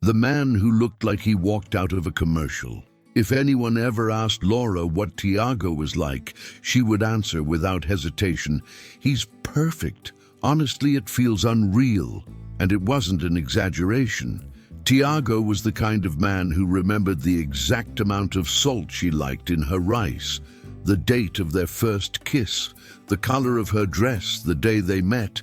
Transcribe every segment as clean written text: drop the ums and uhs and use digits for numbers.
The man who looked like he walked out of a commercial. If anyone ever asked Laura what Tiago was like, she would answer without hesitation, "He's perfect. Honestly, it feels unreal." And it wasn't an exaggeration. Tiago was the kind of man who remembered the exact amount of salt she liked in her rice, the date of their first kiss, the color of her dress the day they met,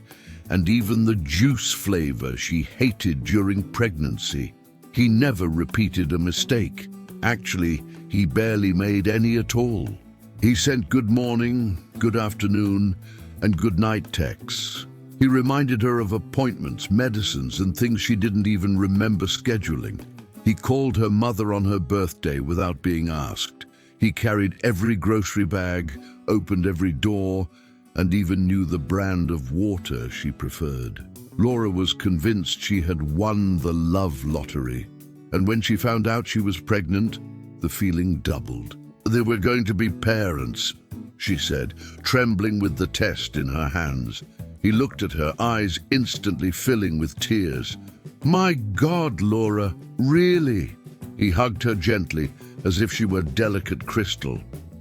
and even the juice flavor she hated during pregnancy. He never repeated a mistake. Actually, he barely made any at all. He sent good morning, good afternoon, and good night texts. He reminded her of appointments, medicines, and things she didn't even remember scheduling. He called her mother on her birthday without being asked. He carried every grocery bag, opened every door, and even knew the brand of water she preferred. Laura was convinced she had won the love lottery. And when she found out she was pregnant, the feeling doubled. "They were going to be parents," she said, trembling with the test in her hands. He looked at her, eyes instantly filling with tears. "My God, Laura, really?" He hugged her gently, as if she were delicate crystal.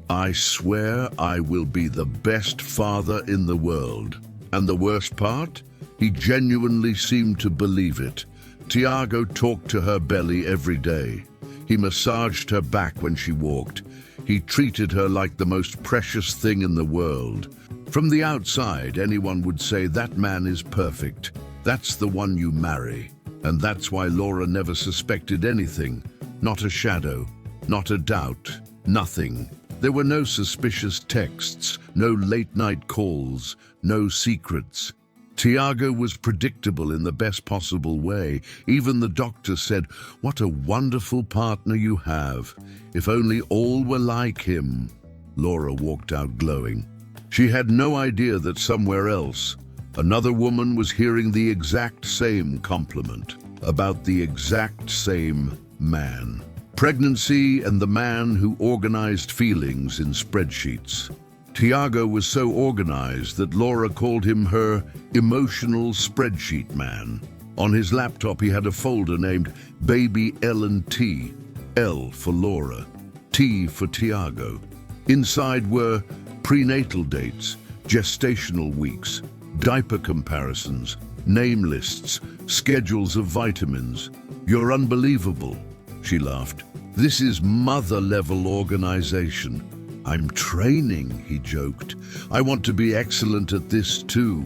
"I swear I will be the best father in the world." And the worst part? He genuinely seemed to believe it. Tiago talked to her belly every day. He massaged her back when she walked. He treated her like the most precious thing in the world. From the outside, anyone would say, "That man is perfect. That's the one you marry." And that's why Laura never suspected anything. Not a shadow, not a doubt, nothing. There were no suspicious texts, no late-night calls, no secrets. Tiago was predictable in the best possible way. Even the doctor said, "What a wonderful partner you have. If only all were like him." Laura walked out glowing. She had no idea that somewhere else, another woman was hearing the exact same compliment about the exact same man. Pregnancy and the man who organized feelings in spreadsheets. Tiago was so organized that Laura called him her emotional spreadsheet man. On his laptop, he had a folder named Baby L&T, L for Laura, T for Tiago. Inside were prenatal dates, gestational weeks, diaper comparisons, name lists, schedules of vitamins. "You're unbelievable," she laughed. "This is mother-level organization." "I'm training," he joked. "I want to be excellent at this too."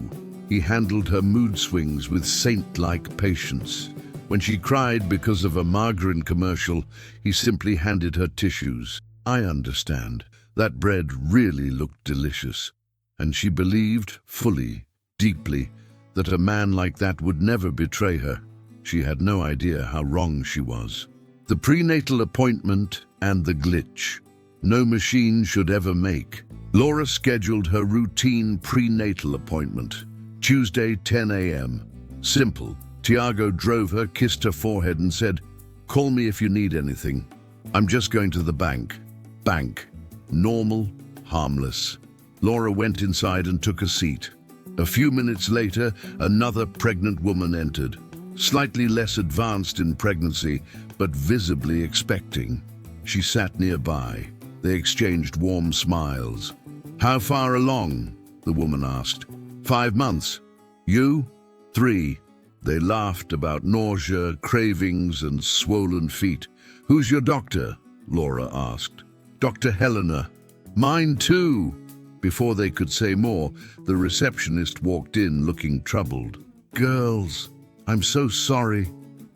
He handled her mood swings with saint-like patience. When she cried because of a margarine commercial, he simply handed her tissues. "I understand. That bread really looked delicious." And she believed fully, deeply, that a man like that would never betray her. She had no idea how wrong she was. The prenatal appointment and the glitch. No machine should ever make. Laura scheduled her routine prenatal appointment. Tuesday, 10 a.m. Simple. Tiago drove her, kissed her forehead and said, "Call me if you need anything. I'm just going to the bank." Bank. Normal, harmless. Laura went inside and took a seat. A few minutes later, another pregnant woman entered. Slightly less advanced in pregnancy, but visibly expecting. She sat nearby. They exchanged warm smiles. "How far along?" the woman asked. 5 months. "You?" 3. They laughed about nausea, cravings, and swollen feet. "Who's your doctor?" Laura asked. "Dr. Helena." "Mine too." Before they could say more, the receptionist walked in looking troubled. "Girls, I'm so sorry.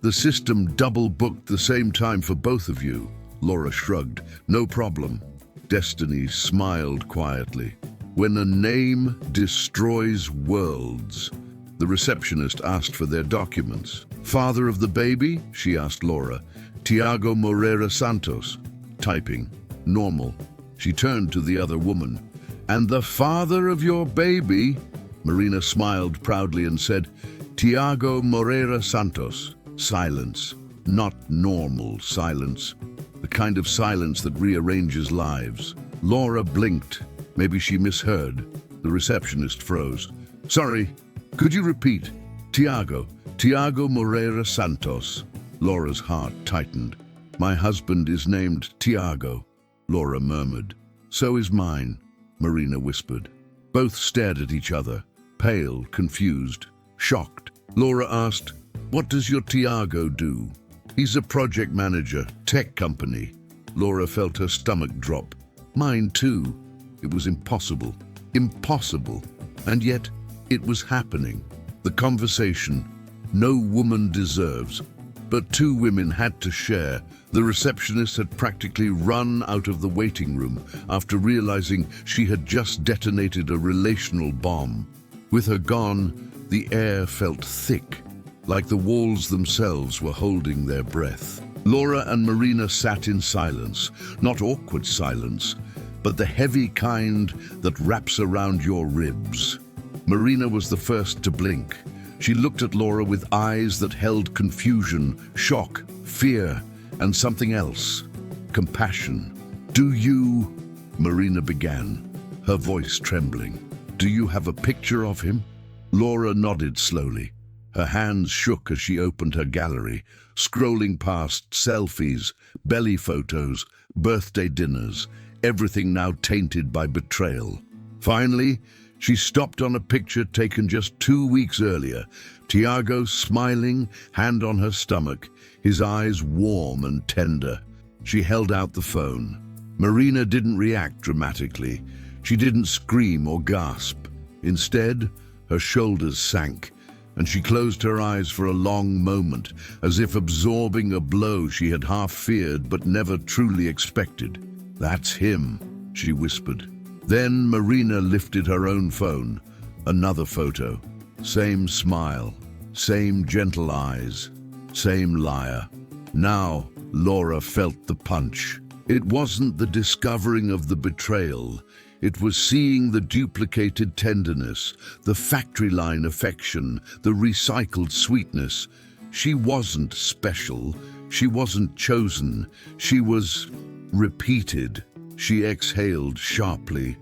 The system double-booked the same time for both of you." Laura shrugged. "No problem." Destiny smiled quietly. When a name destroys worlds. The receptionist asked for their documents. "Father of the baby?" she asked Laura. "Tiago Moreira Santos." Typing. Normal. She turned to the other woman. "And the father of your baby?" Marina smiled proudly and said, "Tiago Moreira Santos." Silence. Not normal silence. The kind of silence that rearranges lives. Laura blinked. Maybe she misheard. The receptionist froze. "Sorry, could you repeat?" Tiago Moreira Santos." Laura's heart tightened. "My husband is named Tiago," Laura murmured. "So is mine," Marina whispered. Both stared at each other, pale, confused, shocked. Laura asked, "What does your Tiago do?" "He's a project manager, tech company." Laura felt her stomach drop. Mine too. It was impossible. Impossible. And yet, it was happening. The conversation no woman deserves. But two women had to share. The receptionist had practically run out of the waiting room after realizing she had just detonated a relational bomb. With her gone, the air felt thick, like the walls themselves were holding their breath. Laura and Marina sat in silence, not awkward silence, but the heavy kind that wraps around your ribs. Marina was the first to blink. She looked at Laura with eyes that held confusion, shock, fear, and something else, compassion. "Do you," Marina began, her voice trembling, "do you have a picture of him?" Laura nodded slowly. Her hands shook as she opened her gallery, scrolling past selfies, belly photos, birthday dinners, everything now tainted by betrayal. Finally, she stopped on a picture taken just 2 weeks earlier. Tiago smiling, hand on her stomach, his eyes warm and tender. She held out the phone. Marina didn't react dramatically. She didn't scream or gasp. Instead, her shoulders sank, and she closed her eyes for a long moment, as if absorbing a blow she had half feared but never truly expected. "That's him," she whispered. Then Marina lifted her own phone. Another photo. Same smile, same gentle eyes, same liar. Now Laura felt the punch. It wasn't the discovering of the betrayal. It was seeing the duplicated tenderness, the factory line affection, the recycled sweetness. She wasn't special. She wasn't chosen. She was repeated. She exhaled sharply.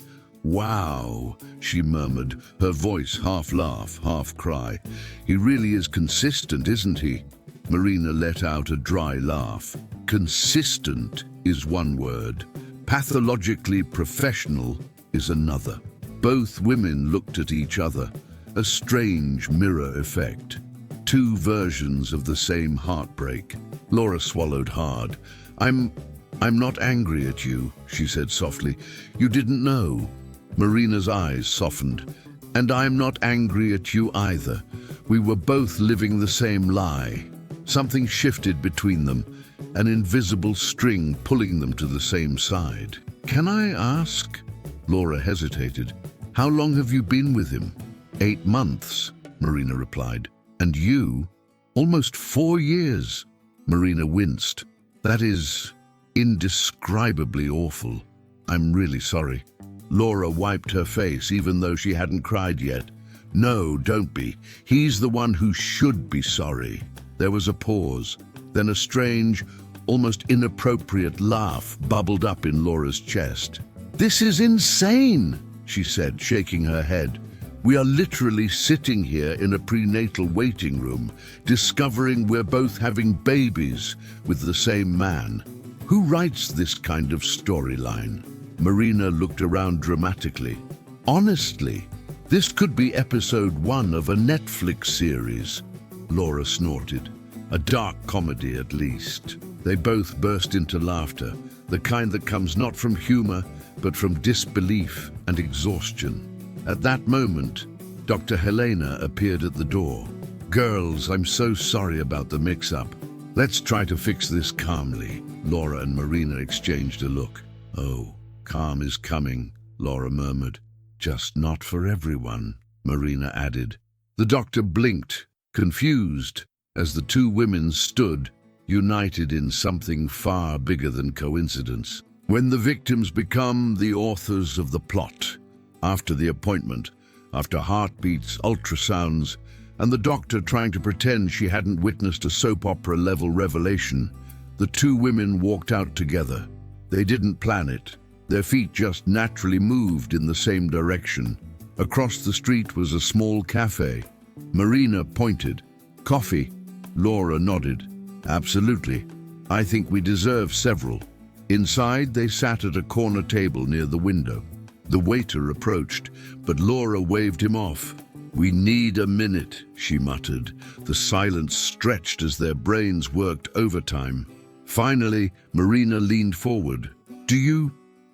"Wow," she murmured, her voice half laugh, half cry. "He really is consistent, isn't he?" Marina let out a dry laugh. Consistent is one word. Pathologically professional is another. Both women looked at each other, a strange mirror effect. Two versions of the same heartbreak. Laura swallowed hard. I'm not angry at you," she said softly. "You didn't know." Marina's eyes softened. "And I'm not angry at you either. We were both living the same lie." Something shifted between them, an invisible string pulling them to the same side. "Can I ask?" Laura hesitated. "How long have you been with him?" 8 months, Marina replied. "And you?" "Almost 4 years." Marina winced. "That is indescribably awful. I'm really sorry." Laura wiped her face even though she hadn't cried yet. "No, don't be. He's the one who should be sorry." There was a pause. Then a strange, almost inappropriate laugh bubbled up in Laura's chest. "This is insane," she said, shaking her head. "We are literally sitting here in a prenatal waiting room, discovering we're both having babies with the same man. Who writes this kind of storyline?" Marina looked around dramatically. "Honestly, this could be episode 1 of a Netflix series." Laura snorted. "A dark comedy, at least." They both burst into laughter, the kind that comes not from humor, but from disbelief and exhaustion. At that moment, Dr. Helena appeared at the door. "Girls, I'm so sorry about the mix-up. Let's try to fix this calmly." Laura and Marina exchanged a look. "Oh, calm is coming," Laura murmured. "Just not for everyone," Marina added. The doctor blinked, confused, as the two women stood, united in something far bigger than coincidence. When the victims become the authors of the plot, after the appointment, after heartbeats, ultrasounds, and the doctor trying to pretend she hadn't witnessed a soap opera-level revelation, the two women walked out together. They didn't plan it. Their feet just naturally moved in the same direction. Across the street was a small cafe. Marina pointed. "Coffee." Laura nodded. Absolutely. I think we deserve several. Inside, they sat at a corner table near the window. The waiter approached, but Laura waved him off. "We need a minute," she muttered. The silence stretched as their brains worked overtime. Finally, Marina leaned forward. "Do you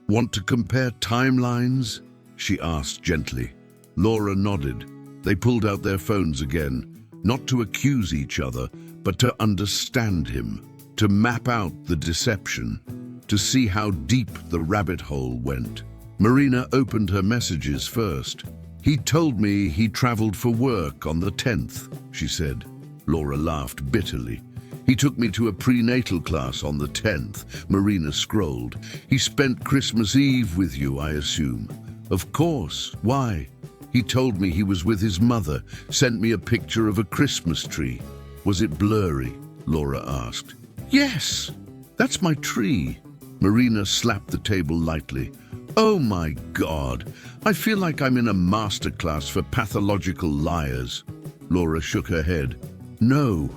want to compare timelines?" she asked gently. Laura nodded. They pulled out their phones again, not to accuse each other, but to understand him, to map out the deception, to see how deep the rabbit hole went. Marina opened her messages first. "He told me he traveled for work on the 10th, she said. Laura laughed bitterly. "He took me to a prenatal class on the 10th, Marina scrolled. "He spent Christmas Eve with you, I assume." "Of course. Why?" "He told me he was with his mother, sent me a picture of a Christmas tree." "Was it blurry?" Laura asked. "Yes, that's my tree." Marina slapped the table lightly. "Oh my God, I feel like I'm in a masterclass for pathological liars." Laura shook her head. "No,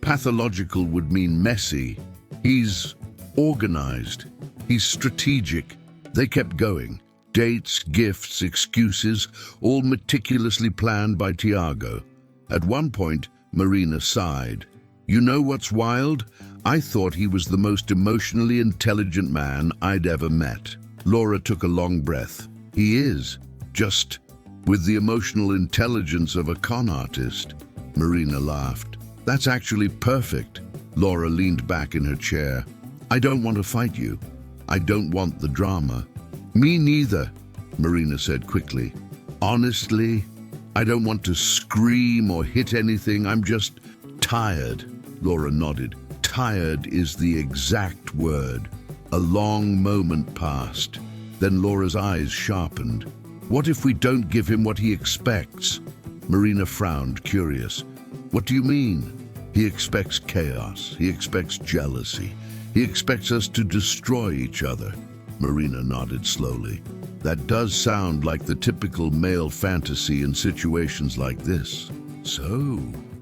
pathological would mean messy. He's organized. He's strategic." They kept going. Dates, gifts, excuses, all meticulously planned by Tiago. At one point, Marina sighed. "You know what's wild? I thought he was the most emotionally intelligent man I'd ever met." Laura took a long breath. "He is, just with the emotional intelligence of a con artist." Marina laughed. "That's actually perfect." Laura leaned back in her chair. "I don't want to fight you. I don't want the drama." "Me neither," Marina said quickly. "Honestly, I don't want to scream or hit anything. I'm just tired." Laura nodded. "Tired is the exact word." A long moment passed. Then Laura's eyes sharpened. "What if we don't give him what he expects?" Marina frowned, curious. "What do you mean?" "He expects chaos. He expects jealousy. He expects us to destroy each other." Marina nodded slowly. "That does sound like the typical male fantasy in situations like this." "So,"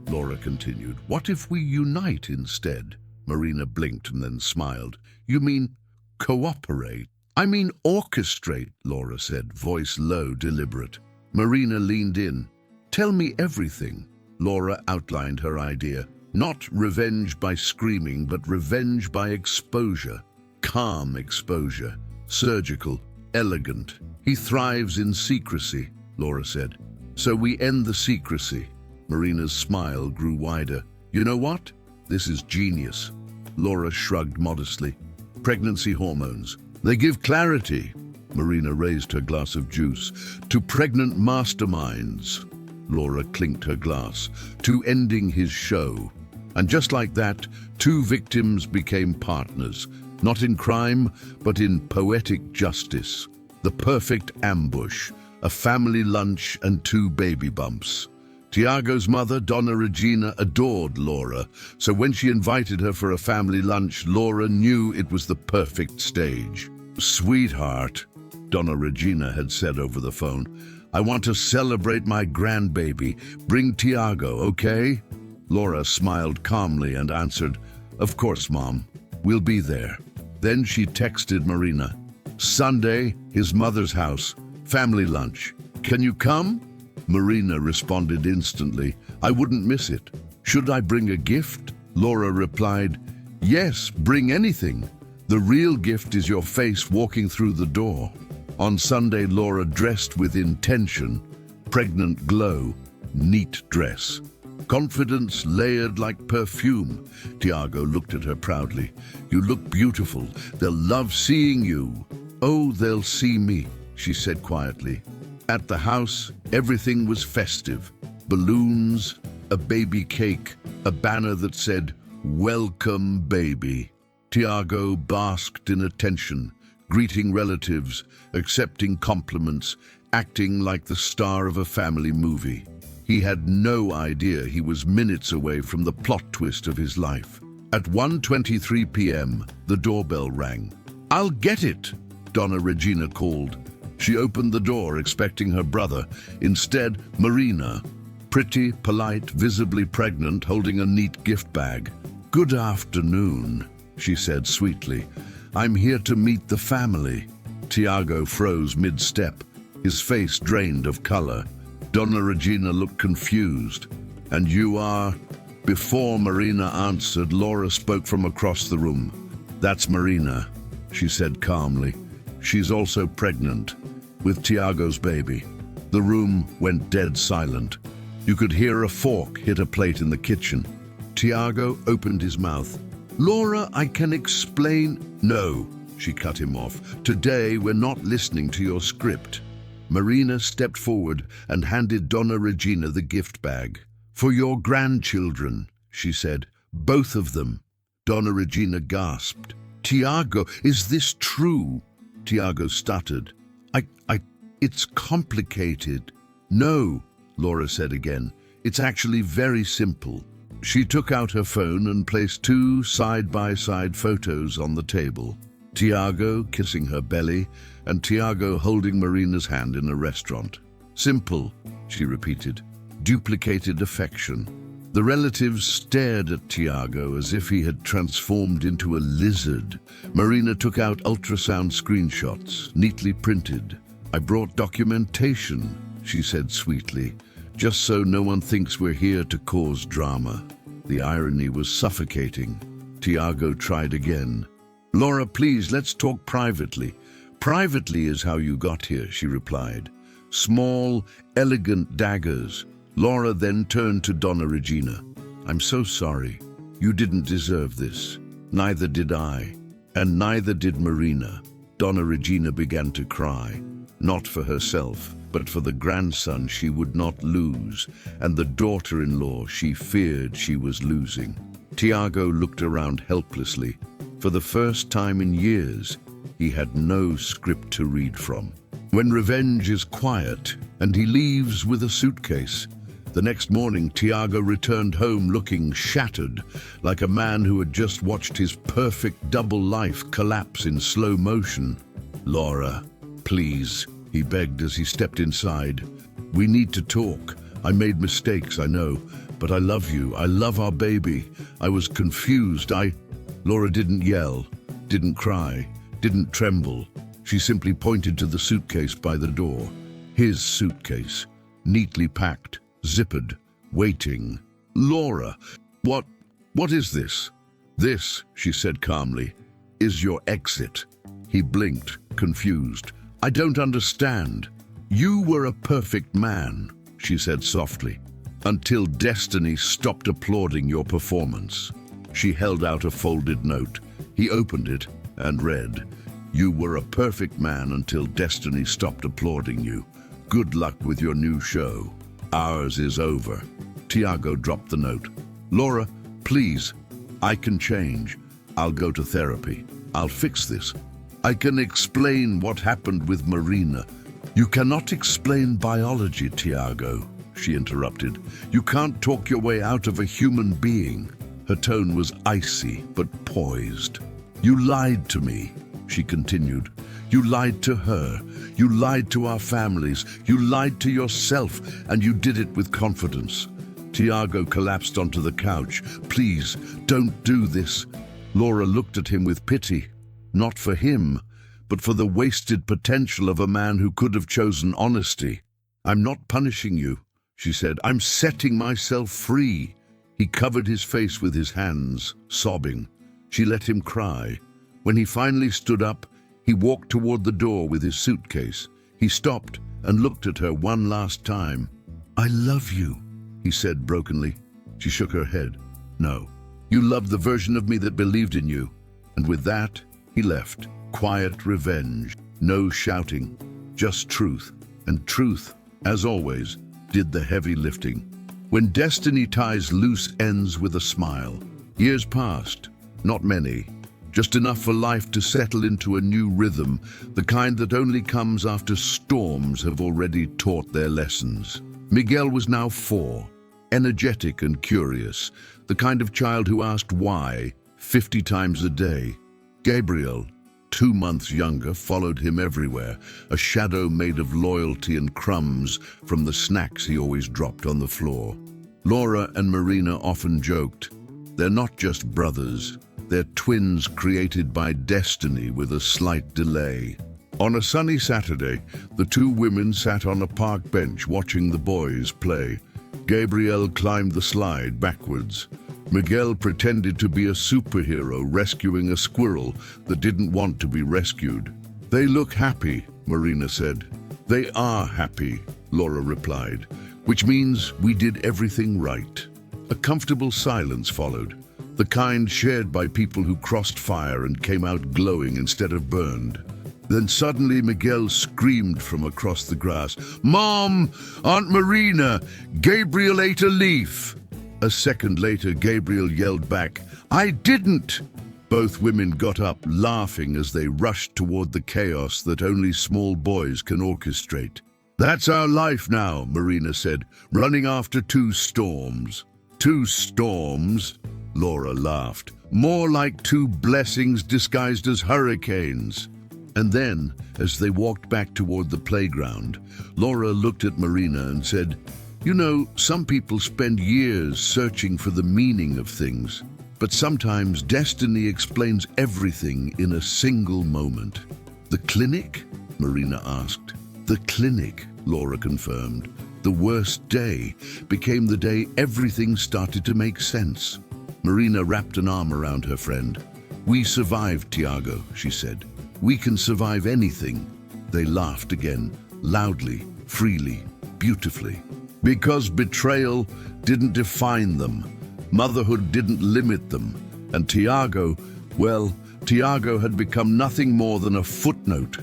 Laura continued, "what if we unite instead?" Marina blinked and then smiled. "You mean cooperate?" "I mean orchestrate," Laura said, voice low, deliberate. Marina leaned in. "Tell me everything." Laura outlined her idea. Not revenge by screaming, but revenge by exposure. Calm exposure. Surgical. Elegant. "He thrives in secrecy," Laura said. "So we end the secrecy." Marina's smile grew wider. "You know what? This is genius." Laura shrugged modestly. "Pregnancy hormones. They give clarity." Marina raised her glass of juice. "To pregnant masterminds." Laura clinked her glass. "To ending his show." And just like that, two victims became partners. Not in crime, but in poetic justice. The perfect ambush. A family lunch and two baby bumps. Tiago's mother, Donna Regina, adored Laura, so when she invited her for a family lunch, Laura knew it was the perfect stage. "Sweetheart," Donna Regina had said over the phone, "I want to celebrate my grandbaby. Bring Tiago, okay?" Laura smiled calmly and answered, "Of course, Mom. We'll be there." Then she texted Marina, "Sunday, his mother's house, family lunch. Can you come?" Marina responded instantly, "I wouldn't miss it. Should I bring a gift?" Laura replied, "Yes, bring anything. The real gift is your face walking through the door." On Sunday, Laura dressed with intention, pregnant glow, neat dress. Confidence layered like perfume. Tiago looked at her proudly. "You look beautiful. They'll love seeing you." "Oh, they'll see me," she said quietly. At the house, everything was festive. Balloons, a baby cake, a banner that said, "Welcome, baby." Tiago basked in attention, greeting relatives, accepting compliments, acting like the star of a family movie. He had no idea he was minutes away from the plot twist of his life. At 1:23 p.m., the doorbell rang. "I'll get it," Donna Regina called. She opened the door expecting her brother. Instead, Marina, pretty, polite, visibly pregnant, holding a neat gift bag. Good afternoon, she said sweetly. I'm here to meet the family. Tiago froze mid-step, his face drained of color. Donna Regina looked confused. And you are? Before Marina answered, Laura spoke from across the room. That's Marina, she said calmly. She's also pregnant, with Tiago's baby. The room went dead silent. You could hear a fork hit a plate in the kitchen. Tiago opened his mouth. Laura, I can explain. No, she cut him off. Today we're not listening to your script. Marina stepped forward and handed Donna Regina the gift bag. For your grandchildren, she said. Both of them. Donna Regina gasped. Tiago, is this true? Tiago stuttered. It's complicated. No, Laura said again. It's actually very simple. She took out her phone and placed 2 side-by-side photos on the table. Tiago kissing her belly and Tiago holding Marina's hand in a restaurant. Simple, she repeated. Duplicated affection. The relatives stared at Tiago as if he had transformed into a lizard. Marina took out ultrasound screenshots, neatly printed. I brought documentation, she said sweetly, just so no one thinks we're here to cause drama. The irony was suffocating. Tiago tried again. Laura, please, let's talk privately. Privately is how you got here, she replied. Small, elegant daggers. Laura then turned to Donna Regina. I'm so sorry. You didn't deserve this. Neither did I. And neither did Marina. Donna Regina began to cry. Not for herself, but for the grandson she would not lose, and the daughter-in-law she feared she was losing. Tiago looked around helplessly. For the first time in years, he had no script to read from. When revenge is quiet, and he leaves with a suitcase. The next morning, Tiago returned home looking shattered, like a man who had just watched his perfect double life collapse in slow motion. Laura, please, he begged as he stepped inside. We need to talk. I made mistakes, I know, but I love you. I love our baby. I was confused. Laura didn't yell, didn't cry, didn't tremble. She simply pointed to the suitcase by the door. His suitcase, neatly packed, zippered, waiting. Laura, what is this? This, she said calmly, is your exit. He blinked, confused. I don't understand. You were a perfect man, she said softly, until destiny stopped applauding your performance. She held out a folded note. He opened it and read, You were a perfect man until destiny stopped applauding you. Good luck with your new show. Ours is over. Tiago dropped the note. Laura, please, I can change. I'll go to therapy. I'll fix this. I can explain what happened with Marina. You cannot explain biology, Tiago, she interrupted. You can't talk your way out of a human being. Her tone was icy but poised. You lied to me, she continued. You lied to her. You lied to our families. You lied to yourself, and you did it with confidence. Tiago collapsed onto the couch. Please, don't do this. Laura looked at him with pity. Not for him, but for the wasted potential of a man who could have chosen honesty. I'm not punishing you, she said. I'm setting myself free. He covered his face with his hands, sobbing. She let him cry. When he finally stood up, he walked toward the door with his suitcase. He stopped and looked at her one last time. I love you, he said brokenly. She shook her head. No, you loved the version of me that believed in you. And with that, he left. Quiet revenge. No shouting. Just truth. And truth, as always, did the heavy lifting. When destiny ties loose ends with a smile. Years passed. Not many. Just enough for life to settle into a new rhythm, the kind that only comes after storms have already taught their lessons. Miguel was now 4, energetic and curious, the kind of child who asked why 50 times a day. Gabriel, 2 months younger, followed him everywhere, a shadow made of loyalty and crumbs from the snacks he always dropped on the floor. Laura and Marina often joked. They're not just brothers. They're twins created by destiny with a slight delay. On a sunny Saturday, the two women sat on a park bench watching the boys play. Gabriel climbed the slide backwards. Miguel pretended to be a superhero rescuing a squirrel that didn't want to be rescued. "They look happy," Marina said. "They are happy," Laura replied, "which means we did everything right." A comfortable silence followed, the kind shared by people who crossed fire and came out glowing instead of burned. Then suddenly Miguel screamed from across the grass, "Mom! Aunt Marina! Gabriel ate a leaf!" A second later, Gabriel yelled back, "I didn't!" Both women got up, laughing as they rushed toward the chaos that only small boys can orchestrate. "That's our life now," Marina said, "running after two storms." "Two storms?" Laura laughed. "More like two blessings disguised as hurricanes." And then, as they walked back toward the playground, Laura looked at Marina and said, "You know, some people spend years searching for the meaning of things, but sometimes destiny explains everything in a single moment." "The clinic?" Marina asked. "The clinic," Laura confirmed. "The worst day became the day everything started to make sense." Marina wrapped an arm around her friend. "We survived, Tiago," she said. "We can survive anything." They laughed again, loudly, freely, beautifully. Because betrayal didn't define them, motherhood didn't limit them, and Tiago, well, Tiago had become nothing more than a footnote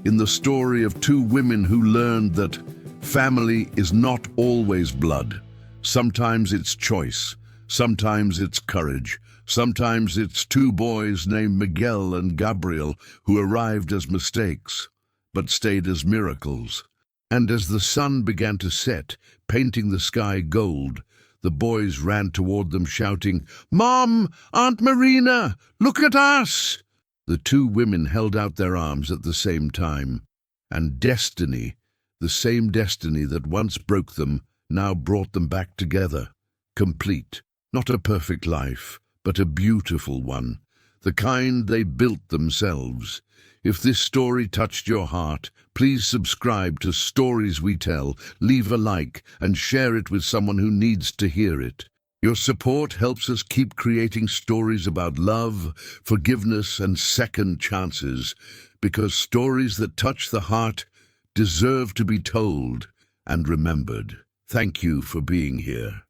in the story of two women who learned that family is not always blood. Sometimes it's choice, sometimes it's courage, sometimes it's two boys named Miguel and Gabriel who arrived as mistakes, but stayed as miracles. And as the sun began to set, painting the sky gold, the boys ran toward them shouting, "Mom! Aunt Marina! Look at us!" The two women held out their arms at the same time, and destiny, the same destiny that once broke them, now brought them back together, complete. Not a perfect life, but a beautiful one, the kind they built themselves. If this story touched your heart, please subscribe to Stories We Tell, leave a like, and share it with someone who needs to hear it. Your support helps us keep creating stories about love, forgiveness, and second chances, because stories that touch the heart deserve to be told and remembered. Thank you for being here.